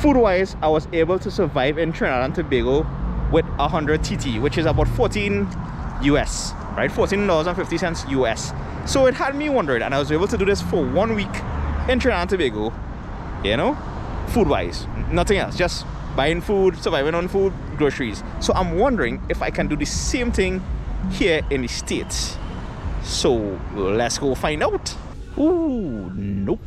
Food-wise, I was able to survive in Trinidad and Tobago with 100 TT, which is about 14 US, right? $14.50 US. So it had me wondering, and I was able to do this for 1 week in Trinidad and Tobago, you know, food-wise, nothing else, just buying food, surviving on food, groceries. So I'm wondering if I can do the same thing here in the States. So let's go find out. Ooh, nope.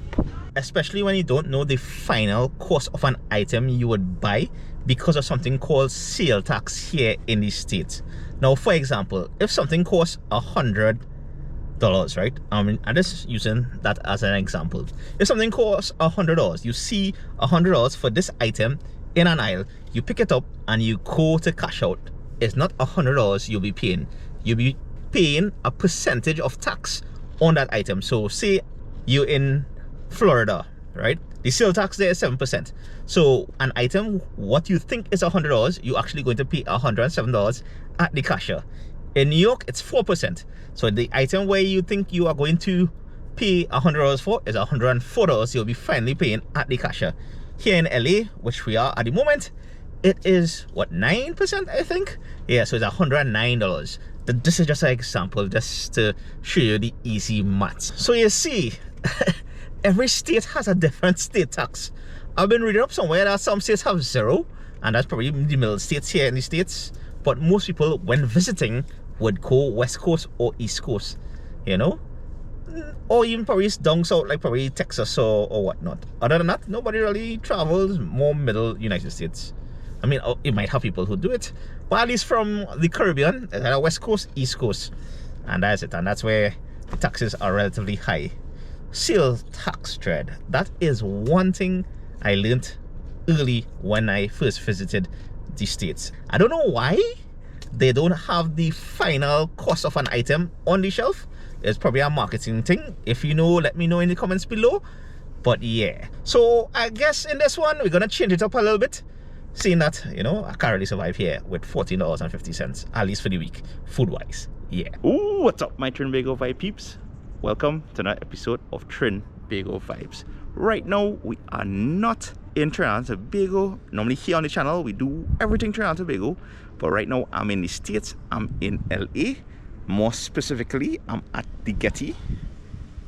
Especially when you don't know the final cost of an item you would buy because of something called sale tax here in the States. Now, for example, if something costs $100, right? I'm just using that as an example. If something costs $100, you see $100 for this item in an aisle, you pick it up and you go to cash out. It's not $100 you'll be paying. You'll be paying a percentage of tax on that item. So say you're in Florida, right? The sale tax there is 7%. So an item, what you think is $100, you're actually going to pay $107 at the cashier. In New York, it's 4%. So the item where you think you are going to pay $100 for is $104 you'll be finally paying at the cashier. Here in LA, which we are at the moment, it is what, 9%, I think? Yeah, so it's $109. This is just an example, just to show you the easy maths. So you see, every state has a different state tax. I've been reading up somewhere that some states have 0, and that's probably the middle states here in the States. But most people, when visiting, would go West Coast or East Coast, you know? Or even probably down south, like probably Texas or whatnot. Other than that, nobody really travels more middle United States. I mean, you might have people who do it, but at least from the Caribbean, West Coast, East Coast, and that's it. And that's where the taxes are relatively high. Sales tax dread. That is one thing I learned early when I first visited the States. I don't know why they don't have the final cost of an item on the shelf. It's probably a marketing thing. If you know, let me know in the comments below. But yeah, so I guess in this one we're gonna change it up a little bit, seeing that, you know, I can't really survive here with $14.50, at least for the week, food-wise. Yeah. Ooh, what's up, my Trinbago Vibe peeps? Welcome to another episode of Trinbago Vibes. Right now, we are not in Trinidad and Tobago. Normally here on the channel, we do everything Trinidad and Tobago. But right now, I'm in the States. I'm in LA. More specifically, I'm at the Getty.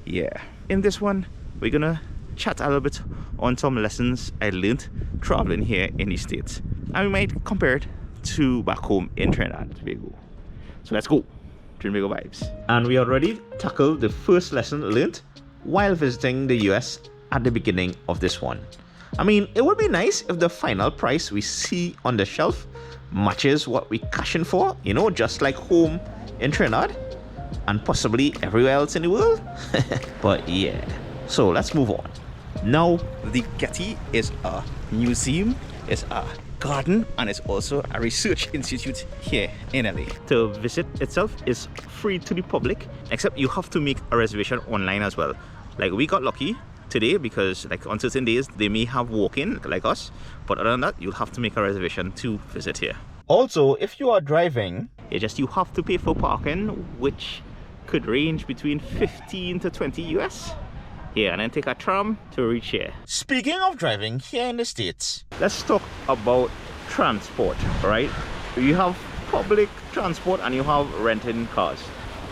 Yeah. In this one, we're gonna chat a little bit on some lessons I learned traveling here in the States. And we might compare it to back home in Trinidad and Tobago. So let's go. Trinbago Vibes. And we already tackled the first lesson learned while visiting the US at the beginning of this one. I mean, it would be nice if the final price we see on the shelf matches what we cash in for, you know, just like home in Trinidad and possibly everywhere else in the world. But yeah, so let's move on. Now, the Getty is a museum, it's a garden, and it's also a research institute here in LA. To visit itself is free to the public, except you have to make a reservation online as well. Like we got lucky today because like on certain days they may have walk-in like us, but other than that you'll have to make a reservation to visit here. Also, if you are driving, you have to pay for parking, which could range between 15 to 20 US. Yeah, and then take a tram to reach here. Speaking of driving here in the States, let's talk about transport, right? You have public transport and you have renting cars.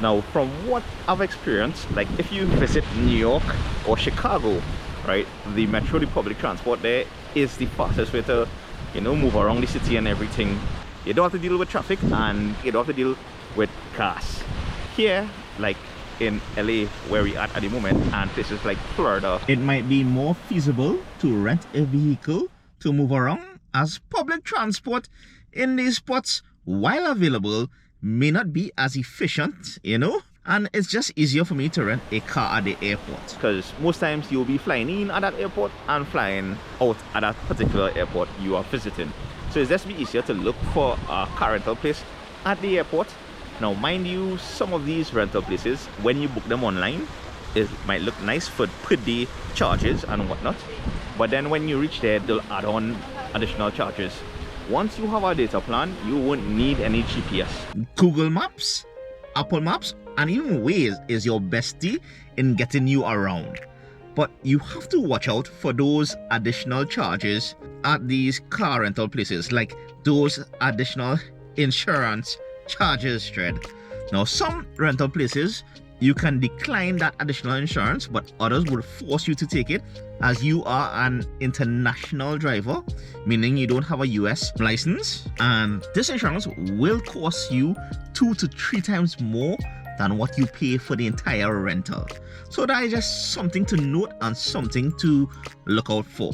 Now, from what I've experienced, like if you visit New York or Chicago, right, the metro, the public transport there is the fastest way to, you know, move around the city and everything. You don't have to deal with traffic and you don't have to deal with cars. Here, like in LA where we are at the moment, and places like Florida, it might be more feasible to rent a vehicle to move around, as public transport in these spots, while available, may not be as efficient, you know, and it's just easier for me to rent a car at the airport, because most times you'll be flying in at that airport and flying out at that particular airport you are visiting. So it's just be easier to look for a car rental place at the airport. Now, mind you, some of these rental places, when you book them online, it might look nice for per day charges and whatnot, but then when you reach there, they'll add on additional charges. Once you have a data plan, you won't need any GPS. Google Maps, Apple Maps, and even Waze is your bestie in getting you around. But you have to watch out for those additional charges at these car rental places, like those additional insurance charges, Dread. Now, some rental places, you can decline that additional insurance, but others would force you to take it as you are an international driver, meaning you don't have a US license, and this insurance will cost you 2 to 3 times more than what you pay for the entire rental. So that is just something to note and something to look out for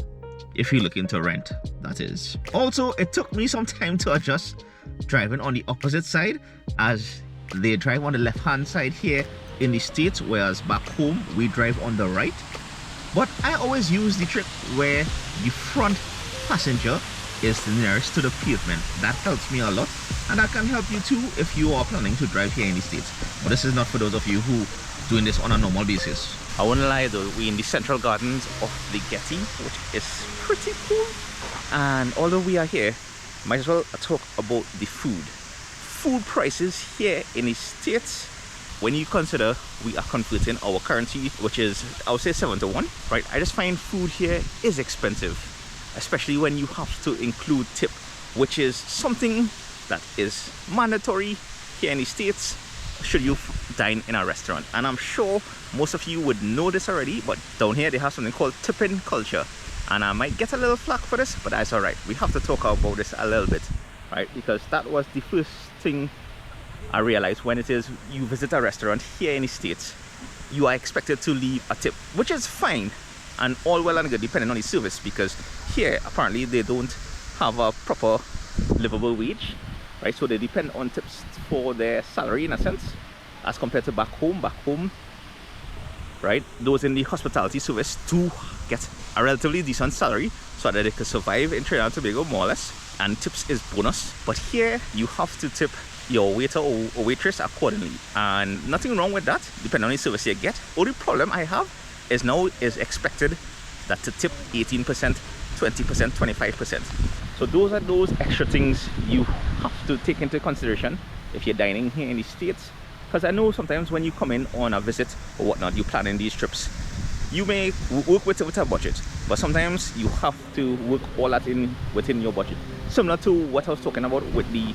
if you're looking to rent, that is. Also, it took me some time to adjust driving on the opposite side, as they drive on the left hand side here in the States, whereas back home we drive on the right. But I always use the trick where the front passenger is the nearest to the pavement. That helps me a lot, and that can help you too if you are planning to drive here in the States. But this is not for those of you who doing this on a normal basis. I wouldn't lie though, we're in the central gardens of the Getty, which is pretty cool. And although we are here, might as well talk about the food. Food prices here in the States, when you consider we are converting our currency, which is, I would say 7 to 1, right? I just find food here is expensive, especially when you have to include tip, which is something that is mandatory here in the States should you dine in a restaurant. And I'm sure most of you would know this already, but down here they have something called tipping culture. And I might get a little flack for this, but that's alright. We have to talk about this a little bit, right? Because that was the first thing I realized when it is you visit a restaurant here in the States, you are expected to leave a tip, which is fine and all well and good depending on the service, because here apparently they don't have a proper livable wage, right? So they depend on tips for their salary in a sense, as compared to back home, right? Those in the hospitality service do get a relatively decent salary so that they can survive in Trinidad and Tobago more or less, and tips is bonus. But here you have to tip your waiter or waitress accordingly, and nothing wrong with that depending on the service you get. Only problem I have is now is expected that to tip 18%, 20%, 25%. So those are those extra things you have to take into consideration if you're dining here in the States. Because I know sometimes when you come in on a visit or whatnot, you plan in these trips, you may work with a budget, but sometimes you have to work all that in within your budget. Similar to what I was talking about with the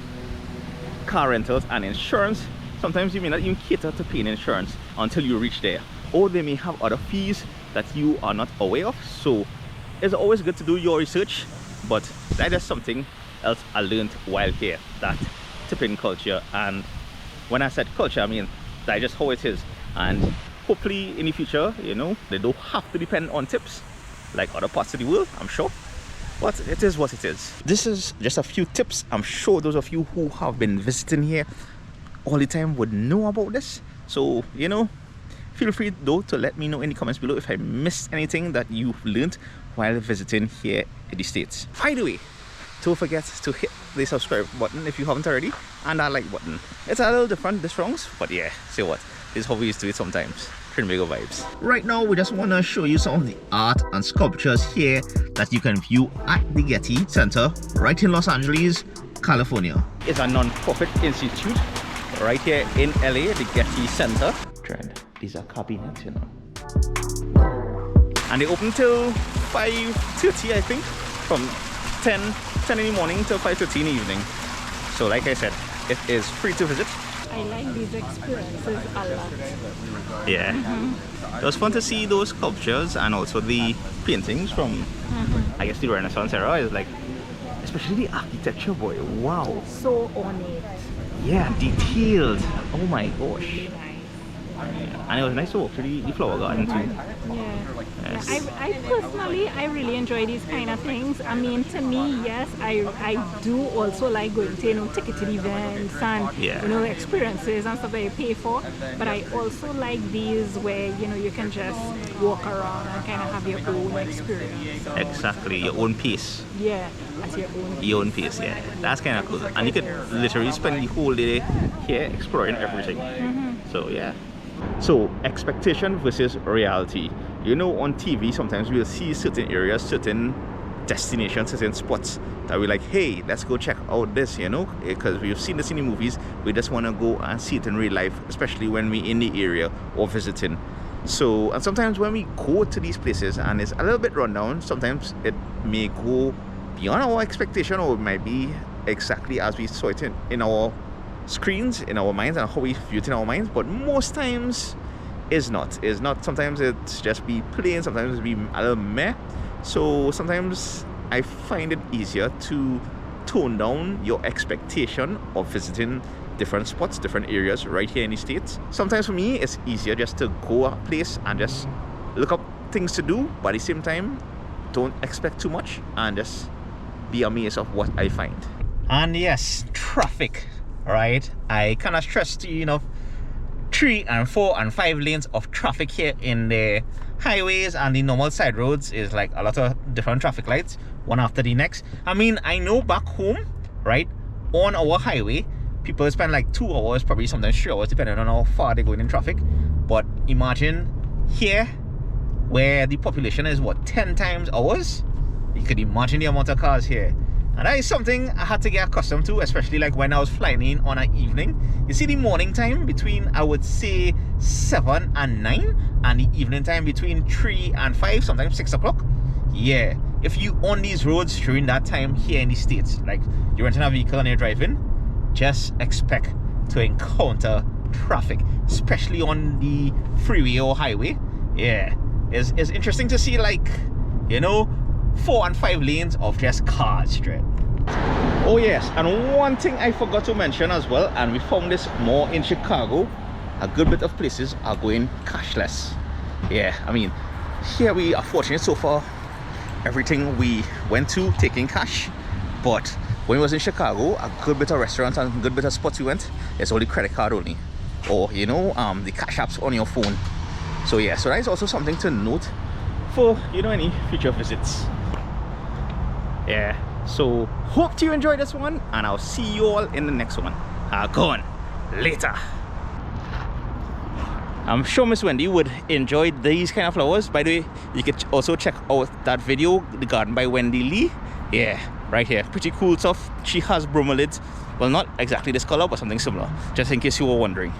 car rentals and insurance, sometimes you may not even cater to paying insurance until you reach there, or they may have other fees that you are not aware of. So it's always good to do your research, but that is something else I learned while here, that tipping culture. And when I said culture, I mean that's just how it is, and hopefully in the future, you know, they don't have to depend on tips like other parts of the world, I'm sure. But it is what it is. This is just a few tips. I'm sure those of you who have been visiting here all the time would know about this. So, you know, feel free though to let me know in the comments below if I missed anything that you've learned while visiting here in the States. By the way, don't forget to hit the subscribe button if you haven't already, and that like button. It's a little different this rounds, but yeah, say what, this is how we used to do it sometimes. Trinbago Vibes. Right now we just want to show you some of the art and sculptures here that you can view at the Getty Center right in Los Angeles, California. It's a non-profit institute right here in LA, the Getty Center. Trend, these are cabinets, you know. And they open till 5:30, I think, from 10 in the morning till 5:30 in the evening. So like I said, it is free to visit. I like these experiences a lot. Yeah. It was fun to see those sculptures and also the paintings from, I guess, the Renaissance era. It's like, especially the architecture, boy. Wow. So ornate. Yeah, detailed. Oh my gosh. Really nice. And it was nice to walk through the flower garden too. Yeah. Yes. I personally, I really enjoy these kind of things. I mean, to me, yes, I do also like going to, you know, ticketed events and, Yeah. you know, experiences and stuff that you pay for. But I also like these where, you know, you can just walk around and kind of have your own experience. Exactly, your own pace. Yeah, at your own pace. Your own pace, yeah. That's kind of cool. And you could literally spend the whole day here exploring everything. So yeah. So expectation versus reality. You know, on TV sometimes we'll see certain areas, certain destinations, certain spots that we're like, hey, let's go check out this, you know, because we've seen this in the movies. We just want to go and see it in real life, especially when we're in the area or visiting. So, and sometimes when we go to these places and it's a little bit run down, sometimes it may go beyond our expectation, or it might be exactly as we saw it in our screens, in our minds, and how we view it in our minds. But most times is not. Sometimes it's just be plain, sometimes it's be a little meh. So sometimes I find it easier to tone down your expectation of visiting different spots, different areas right here in the States. Sometimes for me it's easier just to go a place and just look up things to do, but at the same time don't expect too much and just be amazed of what I find. And yes, traffic, right? I cannot stress to you enough, 3 and 4 and 5 lanes of traffic here in the highways and the normal side roads is like a lot of different traffic lights, one after the next. I mean, I know back home, right, on our highway, people spend like 2 hours, probably sometimes 3 hours, depending on how far they're going in traffic. But imagine here, where the population is what, 10 times ours? You could imagine the amount of cars here. And that is something I had to get accustomed to, especially like when I was flying in on an evening. You see the morning time between, I would say, 7 and 9, and the evening time between 3 and 5, sometimes 6 o'clock. Yeah, if you on these roads during that time here in the States, like you're renting a vehicle and you're driving, just expect to encounter traffic, especially on the freeway or highway. Yeah, it's interesting to see, like, you know, 4 and 5 lanes of just cars straight. Oh yes, and one thing I forgot to mention as well, and we found this more in Chicago, a good bit of places are going cashless. Yeah, I mean, here we are fortunate so far, everything we went to taking cash, but when we was in Chicago, a good bit of restaurants and a good bit of spots we went, it's only credit card only, or you know, the cash apps on your phone. So yeah, so that is also something to note for, you know, any future visits. Yeah, so hope you enjoyed this one, and I'll see you all in the next one. Go on later. I'm sure Miss Wendy would enjoy these kind of flowers. By the way, you could also check out that video, The Garden by Wendy Lee. Yeah, right here, pretty cool stuff. She has bromeliads, well, not exactly this color, but something similar, just in case you were wondering.